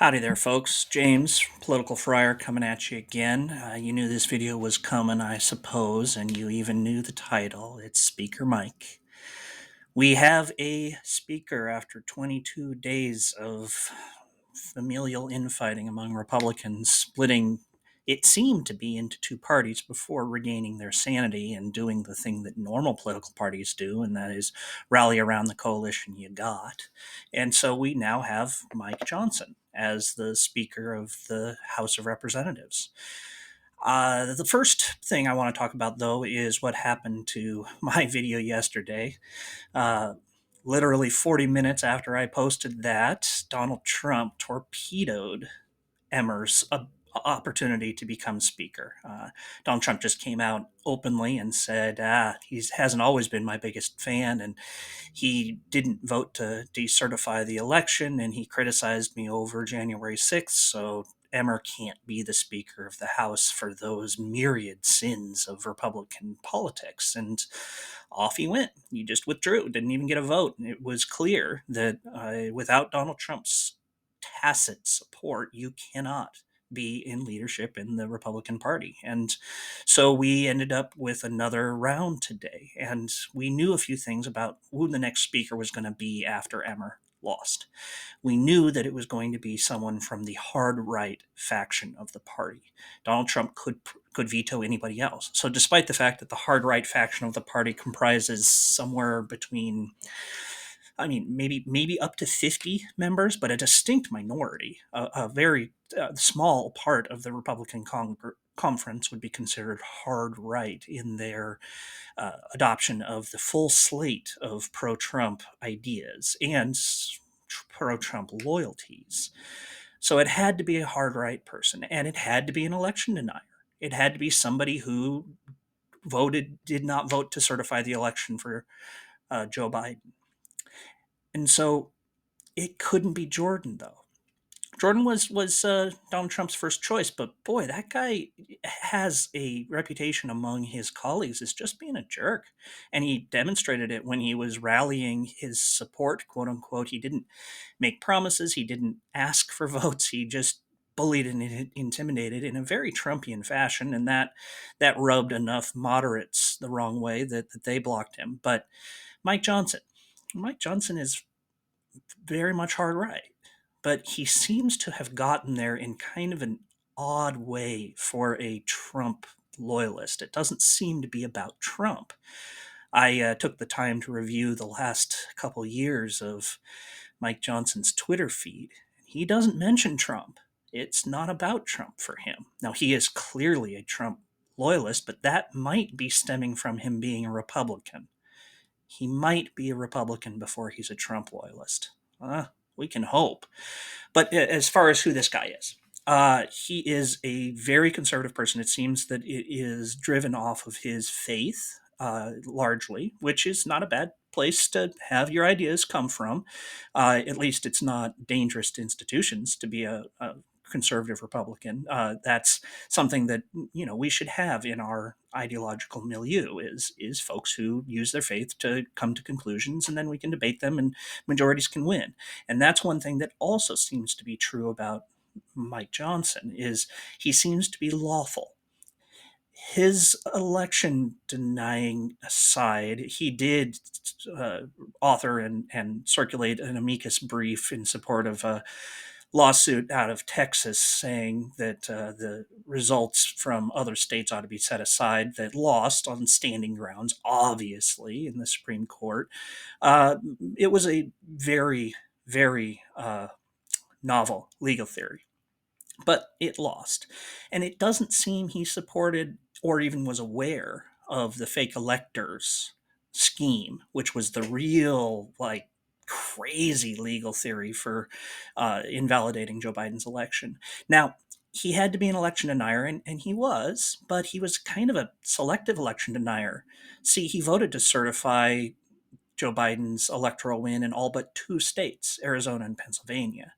Howdy there, folks. James, Political Friar, coming at you again. You knew this video was coming, I suppose, and you even knew the title. It's Speaker Mike. We have a speaker after 22 days of familial infighting among Republicans, splitting it seemed to be into two parties before regaining their sanity and doing the thing that normal political parties do, and that is rally around the coalition you got. And so we now have Mike Johnson as the Speaker of the House of Representatives. The first thing I want to talk about, though, is what happened to my video yesterday. Uh, Literally 40 minutes after I posted that, Donald Trump torpedoed Emmer's opportunity to become speaker. Donald Trump just came out openly and said, he hasn't always been my biggest fan, and he didn't vote to decertify the election, and he criticized me over January 6th, so Emmer can't be the Speaker of the House for those myriad sins of Republican politics. And off he went. He just withdrew, didn't even get a vote. And it was clear that without Donald Trump's tacit support, you cannot be in leadership in the Republican Party. And so we ended up with another round today. And we knew a few things about who the next speaker was going to be after Emmer lost. We knew that it was going to be someone from the hard right faction of the party. Donald Trump could veto anybody else. So despite the fact that the hard right faction of the party comprises somewhere between, I mean, maybe up to 50 members, but a distinct minority, a very small part of the Republican conference would be considered hard right in their adoption of the full slate of pro-Trump ideas and pro-Trump loyalties. So it had to be a hard right person, and it had to be an election denier. It had to be somebody who did not vote to certify the election for Joe Biden. And so it couldn't be Jordan, though. Jordan was Donald Trump's first choice, but boy, that guy has a reputation among his colleagues as just being a jerk, and he demonstrated it when he was rallying his support, quote unquote. He didn't make promises, he didn't ask for votes, he just bullied and intimidated in a very Trumpian fashion, and that rubbed enough moderates the wrong way that they blocked him. But Mike Johnson, Mike Johnson is very much hard right, but he seems to have gotten there in kind of an odd way for a Trump loyalist. It doesn't seem to be about Trump. I took the time to review the last couple years of Mike Johnson's Twitter feed. He doesn't mention Trump. It's not about Trump for him. Now, he is clearly a Trump loyalist, but that might be stemming from him being a Republican. He might be a Republican before he's a Trump loyalist. We can hope. But as far as who this guy is, he is a very conservative person. It seems that it is driven off of his faith, largely, which is not a bad place to have your ideas come from. At least it's not dangerous to institutions to be a conservative Republican. That's something that we should have in our ideological milieu is folks who use their faith to come to conclusions, and then we can debate them, and majorities can win. And that's one thing that also seems to be true about Mike Johnson is he seems to be lawful. His election denying aside, he did uh, author and circulate an amicus brief in support of a lawsuit out of Texas saying that the results from other states ought to be set aside that lost on standing grounds, obviously, in the Supreme Court. Uh, it was a very, very novel legal theory, but it lost. And it doesn't seem he supported or even was aware of the fake electors scheme, which was the real, like, crazy legal theory for invalidating Joe Biden's election. Now, he had to be an election denier, and he was, but he was kind of a selective election denier. See, he voted to certify Joe Biden's electoral win in all but two states, Arizona and Pennsylvania.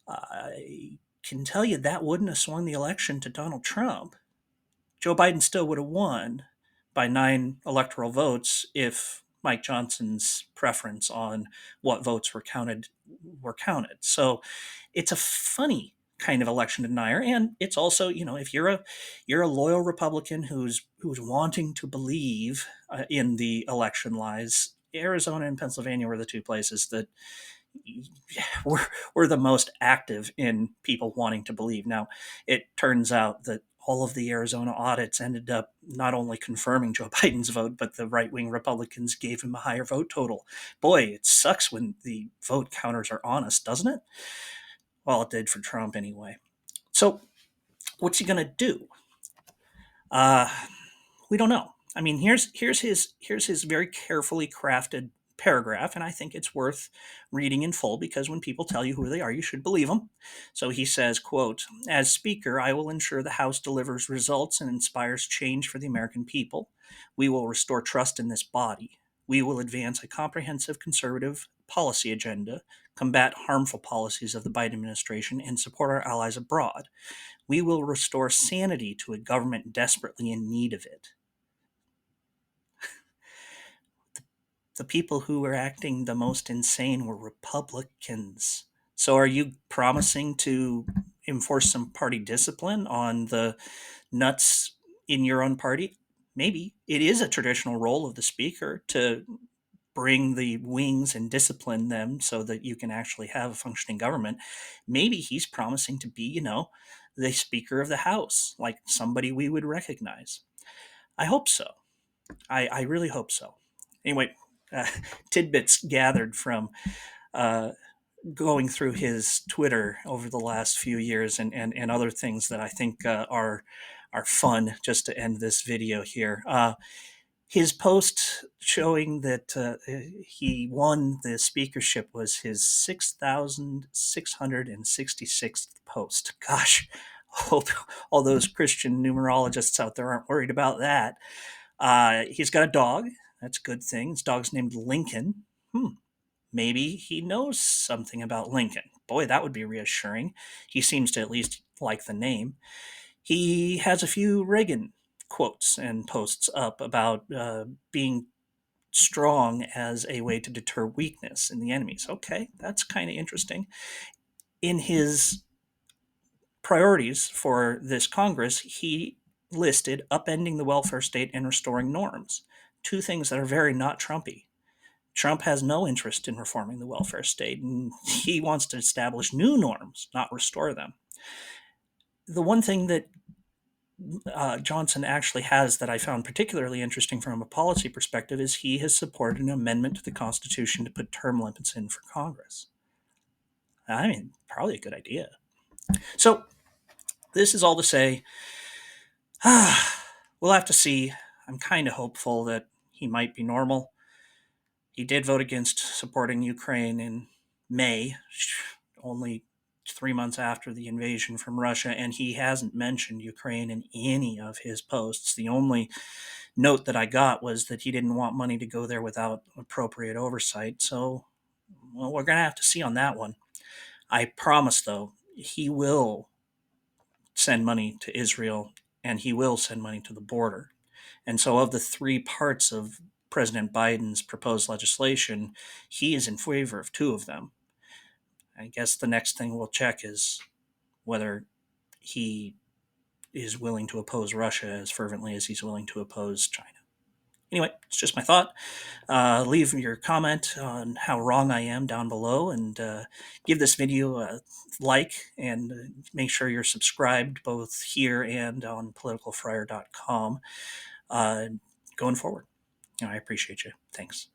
I can tell you that wouldn't have swung the election to Donald Trump. Joe Biden still would have won by 9 electoral votes if Mike Johnson's preference on what votes were counted were counted. So it's a funny kind of election denier, and it's also, if you're a loyal Republican who's wanting to believe in the election lies, Arizona and Pennsylvania were the two places that were the most active in people wanting to believe. Now, it turns out that all of the Arizona audits ended up not only confirming Joe Biden's vote, but the right wing Republicans gave him a higher vote total. Boy, it sucks when the vote counters are honest, doesn't it? Well, it did for Trump anyway. So, what's he going to do? Uh, we don't know. I mean, here's his very carefully crafted paragraph, and I think it's worth reading in full because when people tell you who they are, you should believe them. So he says, quote, "As Speaker, I will ensure the House delivers results and inspires change for the American people. We will restore trust in this body. We will advance a comprehensive conservative policy agenda, combat harmful policies of the Biden administration, and support our allies abroad. We will restore sanity to a government desperately in need of it." The people who were acting the most insane were Republicans. So are you promising to enforce some party discipline on the nuts in your own party? Maybe. It is a traditional role of the speaker to bring the wings and discipline them so that you can actually have a functioning government. Maybe he's promising to be, the Speaker of the House, like somebody we would recognize. I hope so. I really hope so. Anyway, uh, tidbits gathered from uh, going through his Twitter over the last few years, and other things that I think are fun, just to end this video here. His post showing that he won the speakership was his 6,666th post. Gosh, hope all those Christian numerologists out there aren't worried about that. He's got a dog. That's a good thing. His dog's named Lincoln. Maybe he knows something about Lincoln. Boy, that would be reassuring. He seems to at least like the name. He has a few Reagan quotes and posts up about being strong as a way to deter weakness in the enemies. Okay, that's kind of interesting. In his priorities for this Congress, he listed upending the welfare state and restoring norms, two things that are very not Trumpy. Trump has no interest in reforming the welfare state, and he wants to establish new norms, not restore them. The one thing that Johnson actually has that I found particularly interesting from a policy perspective is he has supported an amendment to the Constitution to put term limits in for Congress. I mean, probably a good idea. So, this is all to say, we'll have to see. I'm kind of hopeful that he might be normal. He did vote against supporting Ukraine in May, only 3 months after the invasion from Russia, and he hasn't mentioned Ukraine in any of his posts. The only note that I got was that he didn't want money to go there without appropriate oversight. So, well, we're going to have to see on that one. I promise, though, he will send money to Israel and he will send money to the border. And so, of the three parts of President Biden's proposed legislation, he is in favor of two of them. I guess the next thing we'll check is whether he is willing to oppose Russia as fervently as he's willing to oppose China. Anyway, it's just my thought. Leave your comment on how wrong I am down below, and give this video a like, and make sure you're subscribed both here and on politicalfriar.com going forward. I appreciate you. Thanks.